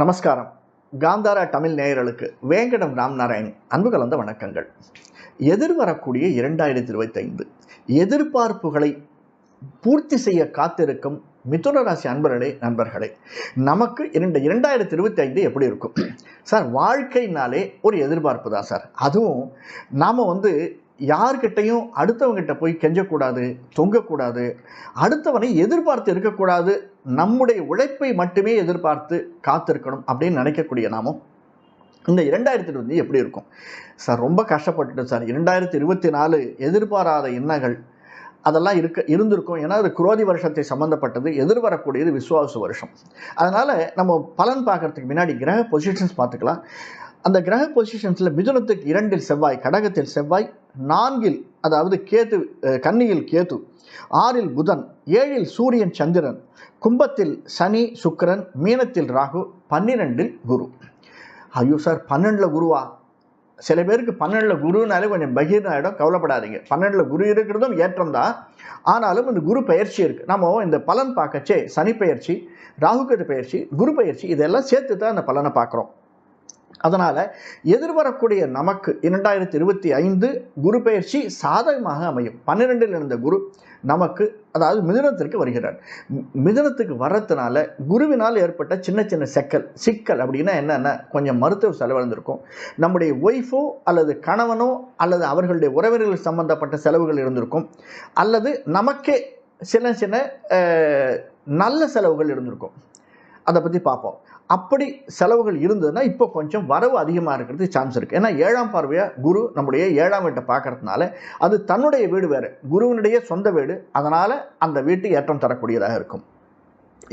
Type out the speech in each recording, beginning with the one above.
நமஸ்காரம். காந்தாரா தமிழ் நேயர்களுக்கு வேங்கடம் ராம்நாராயண் அன்பு கலந்த வணக்கங்கள். எதிர்வரக்கூடிய 2025 எதிர்பார்ப்புகளை பூர்த்தி செய்ய காத்திருக்கும் மிதுன ராசி நண்பர்களே, நமக்கு 2025 எப்படி இருக்கும் சார்? வாழ்க்கைனாலே ஒரு எதிர்பார்ப்பு தான் சார். அதுவும் நாம் யார்கிட்டையும் அடுத்தவங்கிட்ட போய் கெஞ்சக்கூடாது, தொங்கக்கூடாது, அடுத்தவனை எதிர்பார்த்து இருக்கக்கூடாது, நம்முடைய உழைப்பை மட்டுமே எதிர்பார்த்து காத்திருக்கணும் அப்படின்னு நினைக்கக்கூடிய நாமும் இந்த 2020 எப்படி இருக்கும் சார்? ரொம்ப கஷ்டப்பட்டுட்டு சார். 2024 எதிர்பாராத எண்ணங்கள் அதெல்லாம் இருந்திருக்கும். ஏன்னா அது குரோதி வருஷத்தை சம்மந்தப்பட்டது, எதிர்வரக்கூடியது விஸ்வாச வருஷம். அதனால் நம்ம பலன் பார்க்கறதுக்கு முன்னாடி கிரக பொசிஷன்ஸ் பார்த்துக்கலாம். அந்த கிரக பொசிஷன்ஸில் மிதுனத்துக்கு 2 செவ்வாய், கடகத்தில் செவ்வாய், 4 அதாவது கேது, கன்னியில் கேது, 6 புதன், 7 சூரியன் சந்திரன், கும்பத்தில் சனி சுக்கிரன், மீனத்தில் ராகு, 12 குரு. ஐயோ சார், 12 குருவா? சில பேருக்கு 12 குருனாலே கொஞ்சம் பகீர்னு ஆகிடும். கவலைப்படாதீங்க. 12 குரு இருக்கிறதும் ஏற்றம் தான். ஆனாலும் இந்த குரு பயிற்சி இருக்குது. நம்ம இந்த பலன் பார்க்கச்சே சனி பயிற்சி, ராகுகேது பயிற்சி, குரு பயிற்சி இதெல்லாம் சேர்த்து தான் அந்த பலனை பார்க்குறோம். அதனால் எதிர்வரக்கூடிய நமக்கு 2025 குரு பயிற்சி சாதகமாக அமையும். 12 இருந்த குரு நமக்கு, அதாவது மிதுனத்திற்கு வருகிறார். மிதுனத்துக்கு வர்றதுனால குருவினால் ஏற்பட்ட சின்ன சின்ன சிக்கல் அப்படின்னா என்னென்ன, கொஞ்சம் மருத்துவ செலவு இருந்திருக்கும். நம்முடைய ஒய்ஃபோ அல்லது கணவனோ அல்லது அவர்களுடைய உறவினர்கள் சம்பந்தப்பட்ட செலவுகள் இருந்திருக்கும். அல்லது நமக்கே சின்ன சின்ன நல்ல செலவுகள் இருந்திருக்கும். அதை பற்றி பார்ப்போம். அப்படி செலவுகள் இருந்ததுன்னா இப்போ கொஞ்சம் வரவு அதிகமாக இருக்கிறதுக்கு சான்ஸ் இருக்குது. ஏன்னா 7ஆம் பார்வையாக குரு நம்முடைய 7ஆம் வீட்டை பார்க்கறதுனால அது தன்னுடைய வீடு வேறு, குருவினுடைய சொந்த வீடு. அதனால் அந்த வீட்டு ஏற்றம் தரக்கூடியதாக இருக்கும்.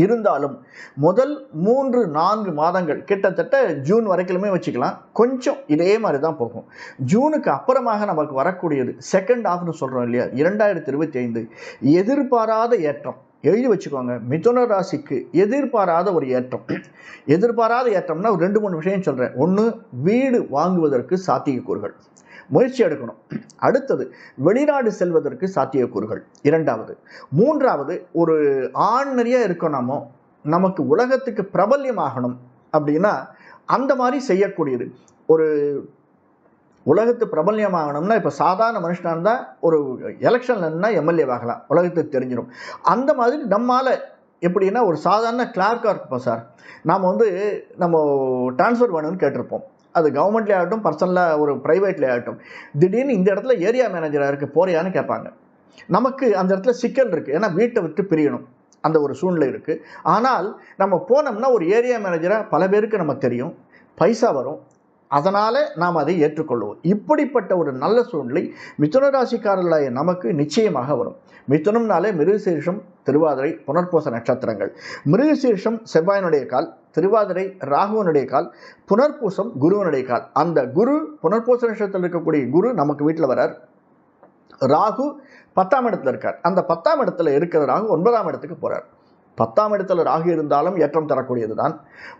இருந்தாலும் முதல் 3-4 மாதங்கள் கிட்டத்தட்ட ஜூன் வரைக்குமே வச்சுக்கலாம், கொஞ்சம் இதே மாதிரி தான் போகும். ஜூனுக்கு அப்புறமாக நமக்கு வரக்கூடியது செகண்ட் ஹாஃப்னு சொல்கிறோம் இல்லையா, 2025 எதிர்பாராத ஏற்றம். எழுதி வச்சுக்கோங்க, மிதுன ராசிக்கு எதிர்பாராத ஒரு ஏற்றம். எதிர்பாராத ஏற்றம்னா ஒரு 2-3 விஷயம் சொல்கிறேன். ஒன்று, வீடு வாங்குவதற்கு சாத்தியக்கூறுகள், முயற்சி எடுக்கணும். அடுத்தது, வெளிநாடு செல்வதற்கு சாத்தியக்கூறுகள். 2வது. 3வது, ஒரு ஆண் நிறைய இருக்கணுமோ, நமக்கு உலகத்துக்கு பிரபல்யமாகணும் அப்படின்னா அந்த மாதிரி செய்யக்கூடியது. ஒரு உலகத்து பிரபல்யமாகணும்னா இப்போ சாதாரண மனுஷனாக இருந்தால் ஒரு எலெக்ஷன்லன்னா எம்எல்ஏ ஆகலாம், உலகத்துக்கு தெரிஞ்சிடும். அந்த மாதிரி நம்மால் எப்படின்னா, ஒரு சாதாரண கிளார்க்காக இருப்போம் சார். நாம் நம்ம ட்ரான்ஸ்ஃபர் வேணும்னு கேட்டிருப்போம். அது கவர்மெண்ட்லேயே ஆகட்டும், பர்சனலாக ஒரு ப்ரைவேட்லேயே ஆகட்டும். திடீர்னு இந்த இடத்துல ஏரியா மேனேஜராக இருக்குது, போறியான்னு கேட்பாங்க. நமக்கு அந்த இடத்துல சிக்கல் இருக்குது. ஏன்னா வீட்டை விட்டு பிரியணும், அந்த ஒரு சூழ்நிலை இருக்குது. ஆனால் நம்ம போனோம்னா ஒரு ஏரியா மேனேஜராக பல பேருக்கு நம்ம தெரியும், பைசா வரும். அதனால் நாம் அதை ஏற்றுக்கொள்வோம். இப்படிப்பட்ட ஒரு நல்ல சூழ்நிலை மிதுன ராசிக்காரர்களாய நமக்கு நிச்சயமாக வரும். மிதுனம்னாலே மிருகசீரிஷம், திருவாதிரை, புனர்பூச நட்சத்திரங்கள். மிருகசீரிஷம் செவ்வாயினுடைய கால், திருவாதிரை ராகுவனுடைய கால், புனர்பூசம் குருவனுடைய கால். அந்த குரு, புனர்பூச நட்சத்திரத்தில் இருக்கக்கூடிய குரு நமக்கு வீட்டில் வரார். ராகு 10ஆம் இடத்துல இருக்கார். அந்த 10ஆம் இடத்துல இருக்கிற ராகு 9ஆம் இடத்துக்கு போகிறார். 10ஆம் இடத்துல ராகு இருந்தாலும் ஏற்றம் தரக்கூடியது தான்.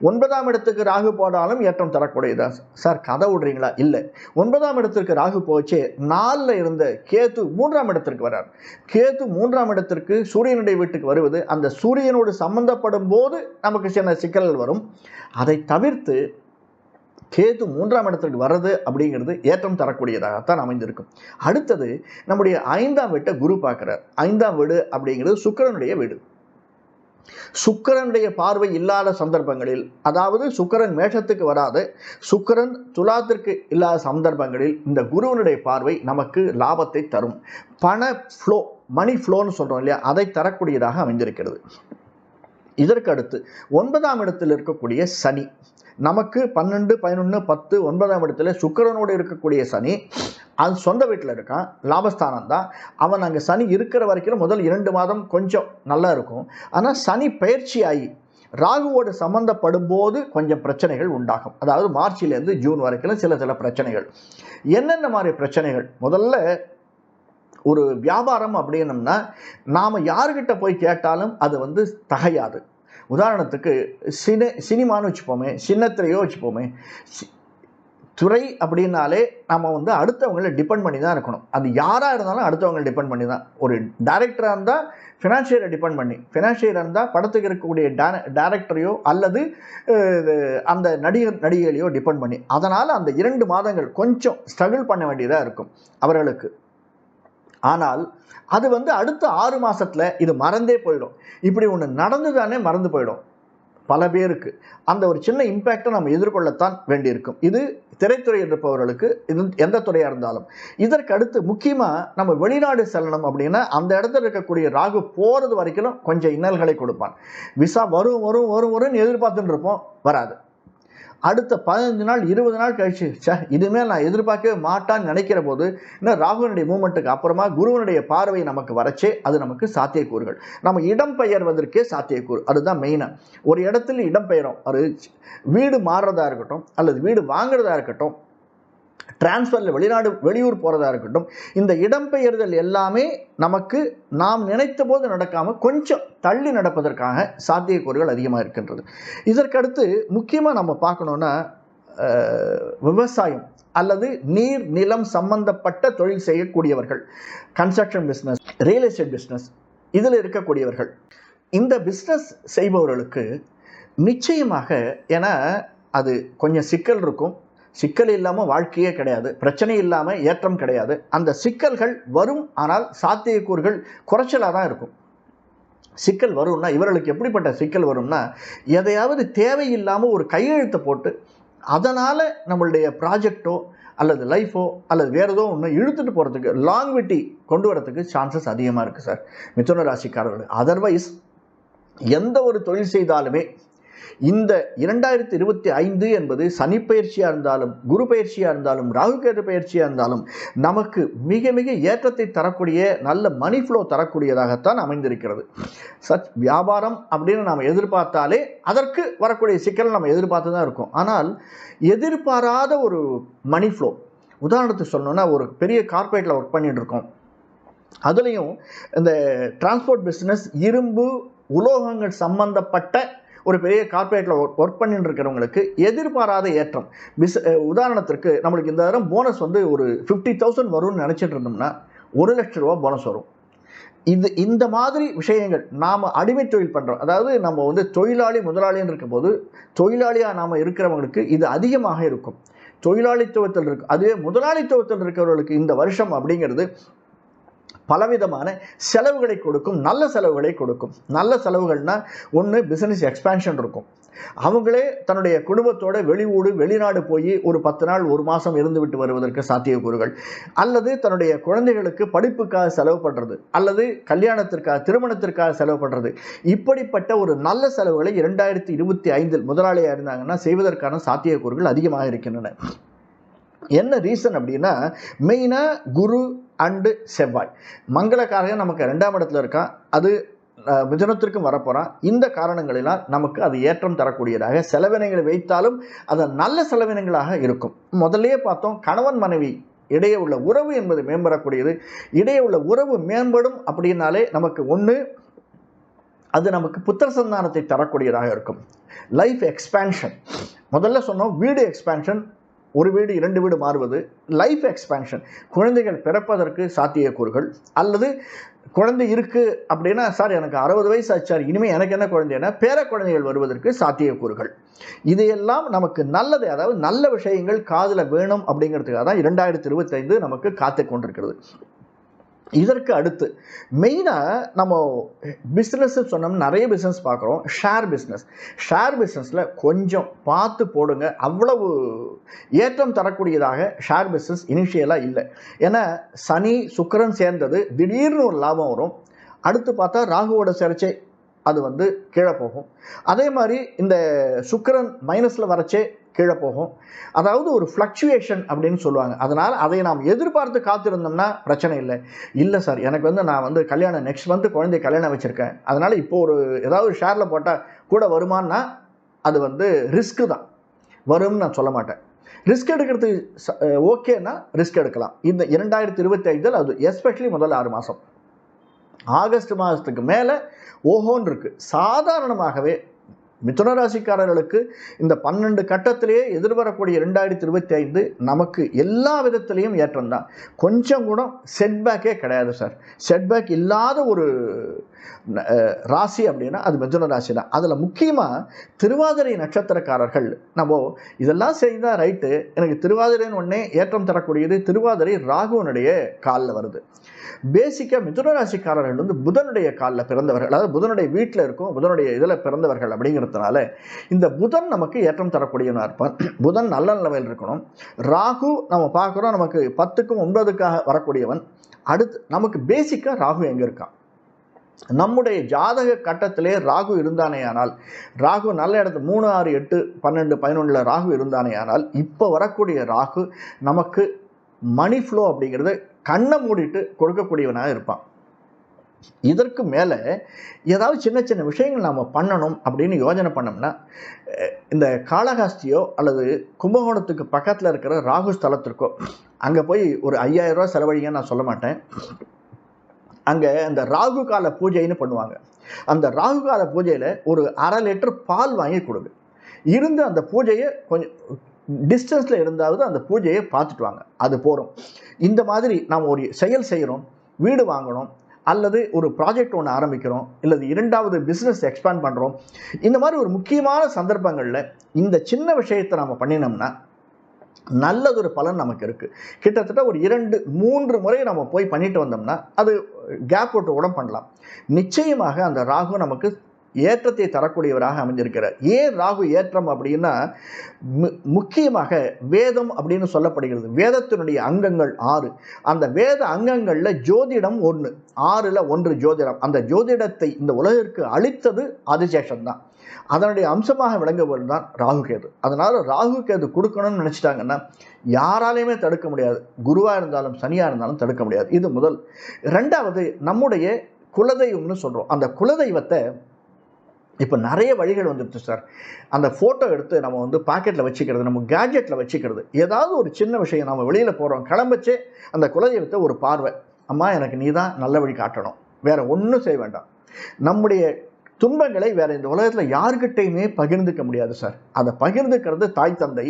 9ஆம் இடத்துக்கு ராகு போனாலும் ஏற்றம் தரக்கூடியது தான். சார் கதை விடுறீங்களா? இல்லை. 9ஆம் இடத்திற்கு ராகு போச்சே, 4ல் இருந்த கேது 3ஆம் இடத்திற்கு வரார். கேது 3ஆம் இடத்திற்கு சூரியனுடைய வீட்டுக்கு வருவது, அந்த சூரியனோடு சம்பந்தப்படும் போது நமக்கு சின்ன சிக்கல்கள் வரும். அதை தவிர்த்து கேது 3ஆம் இடத்திற்கு வர்றது அப்படிங்கிறது ஏற்றம் தரக்கூடியதாகத்தான் அமைந்திருக்கும். அடுத்தது, நம்முடைய 5ஆம் வீட்டை குரு பார்க்கிறார். 5ஆம் வீடு அப்படிங்கிறது சுக்கிரனுடைய வீடு. சுக்கிரனுடைய பார்வை இல்லாத சந்தர்ப்பங்களில், அதாவது சுக்கிரன் மேஷத்துக்கு வராது, சுக்கிரன் துலாத்திற்கு இல்லாத சந்தர்ப்பங்களில் இந்த குருவனுடைய பார்வை நமக்கு லாபத்தை தரும். பண ஃப்ளோ, மணி ஃப்ளோன்னு சொல்கிறோம் இல்லையா, அதை தரக்கூடியதாக அமைந்திருக்கிறது. இதற்கு அடுத்து 9ஆம் இடத்தில் இருக்கக்கூடிய சனி நமக்கு 12, 11, 10, 9ஆம் இடத்துல சுக்கிரனோடு இருக்கக்கூடிய சனி, அது சொந்த வீட்டில் இருக்கான், லாபஸ்தானம் தான். அவன் அங்கே சனி இருக்கிற வரைக்கும் முதல் 2 மாதம் கொஞ்சம் நல்லா இருக்கும். ஆனால் சனி பயிற்சி ஆகி ராகுவோடு சம்பந்தப்படும் போது கொஞ்சம் பிரச்சனைகள் உண்டாகும். அதாவது மார்ச்சிலேருந்து ஜூன் வரைக்கும் சில பிரச்சனைகள். என்னென்ன மாதிரி பிரச்சனைகள்? முதல்ல, ஒரு வியாபாரம் அப்படின்னம்னா நாம் யாருக்கிட்ட போய் கேட்டாலும் அது தகையாது. உதாரணத்துக்கு சினிமான்னு வச்சுப்போமே, சின்னத்திரையோ வச்சுப்போமே, துறை அப்படின்னாலே நம்ம வந்து அடுத்தவங்களை டிபெண்ட் பண்ணி தான் இருக்கணும். அது யாராக இருந்தாலும் அடுத்தவங்களை டிபெண்ட் பண்ணி தான். ஒரு டைரக்டராக இருந்தால் ஃபினான்ஷியரை டிபெண்ட் பண்ணி, ஃபினான்ஷியராக இருந்தால் படத்துக்கு இருக்கக்கூடிய டைரக்டரையோ அல்லது அந்த நடிகைகளையோ டிபெண்ட் பண்ணி. அதனால் அந்த 2 மாதங்கள் கொஞ்சம் ஸ்ட்ரகிள் பண்ண வேண்டியதாக இருக்கும் அவர்களுக்கு. ஆனால் அது வந்து அடுத்த 6 மாதத்தில் இது மறந்தே போயிடும். இப்படி ஒன்று நடந்து தானே மறந்து போயிடும் பல பேருக்கு. அந்த ஒரு சின்ன இம்பேக்டை நம்ம எதிர்கொள்ளத்தான் வேண்டியிருக்கும். இது திரைத்துறை இருப்பவர்களுக்கு, இது எந்த துறையாக இருந்தாலும். இதற்கு அடுத்து முக்கியமாக நம்ம வெளிநாடு செல்லணும் அப்படின்னா அந்த இடத்துல இருக்கக்கூடிய ராகு போகிறது வரைக்கும் கொஞ்சம் இன்னல்களை கொடுப்பான். விசா வரும் வரும் வரும் வரும்னு எதிர்பார்த்துட்டு இருப்போம், வராது. அடுத்த 15 நாள் 20 நாள் கழிச்சு இனிமேல் நான் எதிர்பார்க்கவே மாட்டான்னு நினைக்கிற போது இன்னும் ராகுனுடைய மூமெண்ட்டுக்கு அப்புறமா குருவனுடைய பார்வை நமக்கு வரச்சே அது நமக்கு சாத்தியக்கூறுகள். நம்ம இடம் பெயர்வதற்கே சாத்தியக்கூறு. அதுதான் மெயினாக. ஒரு இடத்துல இடம் பெயரும், அது வீடு மாறுறதா இருக்கட்டும் அல்லது வீடு வாங்குறதா இருக்கட்டும், டிரான்ஸ்ஃபரில் வெளியூர் போகிறதா இருக்கட்டும், இந்த இடம்பெயர்தல் எல்லாமே நமக்கு நாம் நினைத்த போது நடக்காமல் கொஞ்சம் தள்ளி நடப்பதற்காக சாத்தியக்கூறுகள் அதிகமாக இருக்கின்றது. இதற்கடுத்து முக்கியமாக நம்ம பார்க்கணுன்னா விவசாயம் அல்லது நீர் நிலம் சம்பந்தப்பட்ட தொழில் செய்யக்கூடியவர்கள், construction business, real estate business, இதில் இருக்கக்கூடியவர்கள், இந்த பிஸ்னஸ் செய்பவர்களுக்கு நிச்சயமாக, ஏன்னா அது கொஞ்சம் சிக்கல் இருக்கும். சிக்கல் இல்லாமல் வாழ்க்கையே கிடையாது, பிரச்சனை இல்லாமல் ஏற்றம் கிடையாது. அந்த சிக்கல்கள் வரும், ஆனால் சாத்தியக்கூறுகள் குறைச்சலாக தான் இருக்கும். சிக்கல் வரும்னா இவர்களுக்கு எப்படிப்பட்ட சிக்கல் வரும்னா, எதையாவது தேவையில்லாமல் ஒரு கையெழுத்தை போட்டு அதனால் நம்மளுடைய ப்ராஜெக்டோ அல்லது லைஃபோ அல்லது வேறு ஏதோ ஒன்று இழுத்துட்டு போகிறதுக்கு, லாங்விட்டி கொண்டு வரதுக்கு சான்சஸ் அதிகமாக இருக்குது சார் மிதுன ராசிக்காரர்கள். அதர்வைஸ் எந்த ஒரு தொழில் செய்தாலுமே இந்த 2025 என்பது சனி பயிற்சியாக இருந்தாலும், குரு பயிற்சியாக இருந்தாலும், ராகுகேது பயிற்சியாக இருந்தாலும் நமக்கு மிக மிக ஏற்றத்தை தரக்கூடிய, நல்ல மணி ஃப்ளோ தரக்கூடியதாகத்தான் அமைந்திருக்கிறது. வியாபாரம் அப்படின்னு நாம் எதிர்பார்த்தாலே அதற்கு வரக்கூடிய சிக்கல் நம்ம எதிர்பார்த்து தான் இருக்கோம். ஆனால் எதிர்பாராத ஒரு மணி ஃப்ளோ, உதாரணத்துக்கு சொல்லணும்னா ஒரு பெரிய கார்பரேட்டில் ஒர்க் பண்ணிட்டு இருக்கோம். அதுலேயும் இந்த டிரான்ஸ்போர்ட் பிஸ்னஸ், இரும்பு உலோகங்கள் சம்பந்தப்பட்ட ஒரு பெரிய கார்பரேட்டில் ஒர்க் பண்ணிட்டு இருக்கிறவங்களுக்கு எதிர்பாராத ஏற்றம். உதாரணத்திற்கு நம்மளுக்கு இந்த தரம் போனஸ் வந்து ஒரு 50,000 வரும்னு நினச்சிட்டு இருந்தோம்னா 1 லட்ச ரூபா போனஸ் வரும். இந்த மாதிரி விஷயங்கள் நாம் அடிமை தொழில் பண்ணுறோம். அதாவது நம்ம வந்து தொழிலாளி முதலாளின்னு இருக்கும் போது தொழிலாளியாக நாம் இருக்கிறவங்களுக்கு இது அதிகமாக இருக்கும். தொழிலாளித்துவத்தில் இருக்கு, அதுவே முதலாளித்துவத்தில் இருக்கிறவர்களுக்கு இந்த வருஷம் அப்படிங்கிறது பலவிதமான செலவுகளை கொடுக்கும், நல்ல செலவுகளை கொடுக்கும். நல்ல செலவுகள்னால் ஒன்று பிஸ்னஸ் எக்ஸ்பேன்ஷன் இருக்கும். அவங்களே தன்னுடைய குடும்பத்தோட வெளிநாடு போய் ஒரு 10 நாள் 1 மாதம் இருந்து விட்டு வருவதற்கு சாத்தியக்கூறுகள், அல்லது தன்னுடைய குழந்தைகளுக்கு படிப்புக்காக செலவு பண்ணுறது, அல்லது கல்யாணத்திற்காக திருமணத்திற்காக செலவு பண்ணுறது, இப்படிப்பட்ட ஒரு நல்ல செலவுகளை 2025 முதலாளியாக இருந்தாங்கன்னா செய்வதற்கான சாத்தியக்கூறுகள் அதிகமாக இருக்கின்றன. என்ன ரீசன் அப்படின்னா, மெயினாக குரு அண்டு செவ்வாய் மங்களக்காரகம் நமக்கு 2ஆம் இடத்துல இருக்கான். அது மிதுனத்திற்கும் வரப்போகிறான். இந்த காரணங்களினால் நமக்கு அது ஏற்றம் தரக்கூடியதாக, செலவினங்களை வைத்தாலும் அது நல்ல செலவினங்களாக இருக்கும். முதல்லயே பார்த்தோம், கணவன் மனைவி இடையே உள்ள உறவு என்பது மேம்படக்கூடியது. இடையே உள்ள உறவு மேம்படும் அப்படின்னாலே நமக்கு ஒன்று, அது நமக்கு புத்திர சந்தானத்தை தரக்கூடியதாக இருக்கும். லைஃப் எக்ஸ்பேன்ஷன், முதல்ல சொன்னோம் வீடு எக்ஸ்பேன்ஷன், ஒரு வீடு 2 வீடு மாறுவது. லைஃப் எக்ஸ்பேன்ஷன், குழந்தைகள் பிறப்பதற்கு சாத்தியக்கூறுகள், அல்லது குழந்தை இருக்குது அப்படின்னா, சார் எனக்கு 60 வயசு ஆச்சு சார், இனிமேல் எனக்கு என்ன குழந்தைன்னா பேர குழந்தைகள் வருவதற்கு சாத்தியக்கூறுகள். இதையெல்லாம் நமக்கு நல்லது, அதாவது நல்ல விஷயங்கள் காதில் வேணும் அப்படிங்கிறதுக்காக தான் 2025 நமக்கு காத்து கொண்டிருக்கிறது. இதற்கு அடுத்து மெயினாக நம்ம பிஸ்னஸ் சொன்னோம்னா நிறைய பிஸ்னஸ் பார்க்குறோம். ஷேர் பிஸ்னஸில் கொஞ்சம் பார்த்து போடுங்க. அவ்வளவு ஏற்றம் தரக்கூடியதாக ஷேர் பிஸ்னஸ் இனிஷியலாக இல்லை. ஏன்னா சனி சுக்கிரன் சேர்ந்தது, திடீர்னு ஒரு லாபம் வரும். அடுத்து பார்த்தா ராகுவோட சேர்ச்சை அது வந்து கீழே போகும். அதே மாதிரி இந்த சுக்கிரன் மைனஸில் வரச்சே கீழே போகும். அதாவது ஒரு ஃப்ளக்சுவேஷன் அப்படின்னு சொல்லுவாங்க. அதனால் அதை நாம் எதிர்பார்த்து காத்திருந்தோம்னா பிரச்சனை இல்லை சார், எனக்கு வந்து நான் வந்து கல்யாணம் நெக்ஸ்ட் மந்த் குழந்தை கல்யாணம் வச்சுருக்கேன், அதனால் இப்போ ஒரு ஏதாவது ஷேரில் போட்டால் கூட வருமானா அது வந்து ரிஸ்க்கு தான். வரும்னு நான் சொல்ல மாட்டேன். ரிஸ்க் எடுக்கிறதுக்கு ஓகேன்னா ரிஸ்க் எடுக்கலாம். இந்த 2025 அது எஸ்பெஷலி முதல் 6 மாதம், ஆகஸ்ட் மாதத்துக்கு மேலே ஓஹோன்னு இருக்குது. சாதாரணமாகவே மிதுன ராசிக்காரர்களுக்கு இந்த 12 கட்டத்திலேயே எதிர்வரக்கூடிய 2025 நமக்கு எல்லா விதத்திலையும் ஏற்றம் தான். கொஞ்சம் கூட செட்பேக்கே கிடையாது சார். செட்பேக் இல்லாத ஒரு ராசி அப்படின்னா அது மிதுன ராசி தான். அதில் முக்கியமாக திருவாதிரை நட்சத்திரக்காரர்கள் நம்ம இதெல்லாம் செய்தால் ரைட்டு, எனக்கு திருவாதிரைன்னு ஒன்றே ஏற்றம் தரக்கூடியது. திருவாதிரை ராகுவனுடைய காலில் வருது. பேசிக்காக மிதுன ராசிக்காரர்கள் வந்து புதனுடைய காலில் பிறந்தவர்கள், அதாவது புதனுடைய வீட்டில் இருக்கும், புதனுடைய இதில் பிறந்தவர்கள் அப்படிங்கிறதுனால இந்த புதன் நமக்கு ஏற்றம் தரக்கூடியவனாக இருப்பான். புதன் நல்ல நிலைமையில் இருக்கணும். ராகு நம்ம பார்க்குறோம், நமக்கு 10க்கும் 9க்காக வரக்கூடியவன். அடுத்து நமக்கு பேசிக்காக ராகு எங்கே இருக்கான்? நம்முடைய ஜாதக கட்டத்திலே ராகு இருந்தானே ஆனால், ராகு நல்ல இடத்து 3, 6, 8, 12, 11 ராகு இருந்தானே ஆனால், இப்போ வரக்கூடிய ராகு நமக்கு மணி ஃப்ளோ அப்படிங்கிறது கண்ணை மூடிட்டு கொடுக்கக்கூடியவனாக இருப்பான். இதற்கு மேலே ஏதாவது சின்ன சின்ன விஷயங்கள் நாம் பண்ணணும் அப்படின்னு யோஜனை பண்ணோம்னா, இந்த காளஹஸ்தியோ அல்லது கும்பகோணத்துக்கு பக்கத்தில் இருக்கிற ராகு ஸ்தலத்திற்கோ அங்கே போய் ஒரு 5000 ரூபா செலவழிங்க நான் சொல்ல மாட்டேன். அங்கே அந்த ராகு கால பூஜைன்னு பண்ணுவாங்க. அந்த ராகு கால பூஜையில் ஒரு 1/2 லிட்டர் பால் வாங்கி கொடுங்க. இருந்து அந்த பூஜையை கொஞ்சம் டிஸ்டன்ஸில் இருந்தாவது அந்த பூஜையை பார்த்துட்டு வாங்க, அது போகிறோம். இந்த மாதிரி நாம் ஒரு செயல் செய்கிறோம், வீடு வாங்கணும் அல்லது ஒரு ப்ராஜெக்ட் ஒன்று ஆரம்பிக்கிறோம், இல்லது 2வது பிஸ்னஸ் எக்ஸ்பேண்ட் பண்ணுறோம். இந்த மாதிரி ஒரு முக்கியமான சந்தர்ப்பங்களில் இந்த சின்ன விஷயத்தை நாம் பண்ணினோம்னா நல்லதொரு பலன் நமக்கு இருக்குது. கிட்டத்தட்ட ஒரு 2-3 முறை நம்ம போய் பண்ணிட்டு வந்தோம்னா அது கேப் போட்டு கூட பண்ணலாம். நிச்சயமாக அந்த ராகு நமக்கு ஏற்றத்தை தரக்கூடியவராக அமைஞ்சிருக்கிறார். ஏன் ராகு ஏற்றம் அப்படின்னா, முக்கியமாக வேதம் அப்படின்னு சொல்லப்படுகிறது. வேதத்தினுடைய அங்கங்கள் 6. அந்த வேத அங்கங்களில் ஜோதிடம் 1, 6ல் 1 ஜோதிடம். அந்த ஜோதிடத்தை இந்த உலகிற்கு அளித்தது ஆதிசேஷன் தான். அதனுடைய அம்சமாக விளங்குவது தான் ராகு கேது. அதனால் ராகு கேது கொடுக்கணும்னு நினச்சிட்டாங்கன்னா யாராலையுமே தடுக்க முடியாது. குருவாக இருந்தாலும் சனியாக இருந்தாலும் தடுக்க முடியாது. இது முதல். 2வது, நம்முடைய குலதெய்வம்னு சொல்கிறோம். அந்த குலதெய்வத்தை இப்போ நிறைய வழிகள் வந்துடுச்சு சார். அந்த ஃபோட்டோ எடுத்து நம்ம வந்து பாக்கெட்டில் வச்சுக்கிறது, நம்ம கேட்ஜெட்டில் வச்சுக்கிறது. ஏதாவது ஒரு சின்ன விஷயம் நம்ம வெளியில் போகிறோம், கிளம்பச்சே அந்த குலதெய்வத்தை ஒரு பார்வை, அம்மா எனக்கு நீ தான் நல்ல வழி காட்டணும், வேறு ஒன்றும் செய்ய வேண்டாம். நம்முடைய துன்பங்களை வேறு இந்த உலகத்தில் யாருக்கிட்டையுமே பகிர்ந்துக்க முடியாது சார். அதை பகிர்ந்துக்கிறது தாய் தந்தை.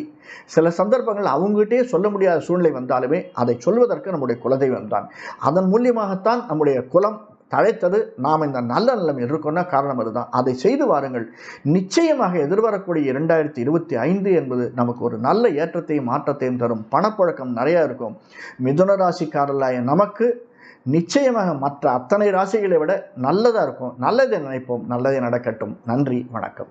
சில சந்தர்ப்பங்கள் அவங்ககிட்டே சொல்ல முடியாத சூழ்நிலை வந்தாலுமே அதை சொல்வதற்கு நம்முடைய குலதெய்வம் தான். அதன் மூலியமாகத்தான் நம்முடைய குலம் தழைத்தது. நாம் இந்த நல்ல நிலைமை இருக்கோன்னா காரணம் அதுதான். அதை செய்து வாருங்கள். நிச்சயமாக எதிர்வரக்கூடிய 2025 என்பது நமக்கு ஒரு நல்ல ஏற்றத்தையும் மாற்றத்தையும் தரும். பணப்புழக்கம் நிறையா இருக்கும். மிதுன ராசிக்காரர்களாய நமக்கு நிச்சயமாக மற்ற அத்தனை ராசிகளை விட நல்லதாக இருக்கும். நல்லதை நினைப்போம், நல்லதை நடக்கட்டும். நன்றி, வணக்கம்.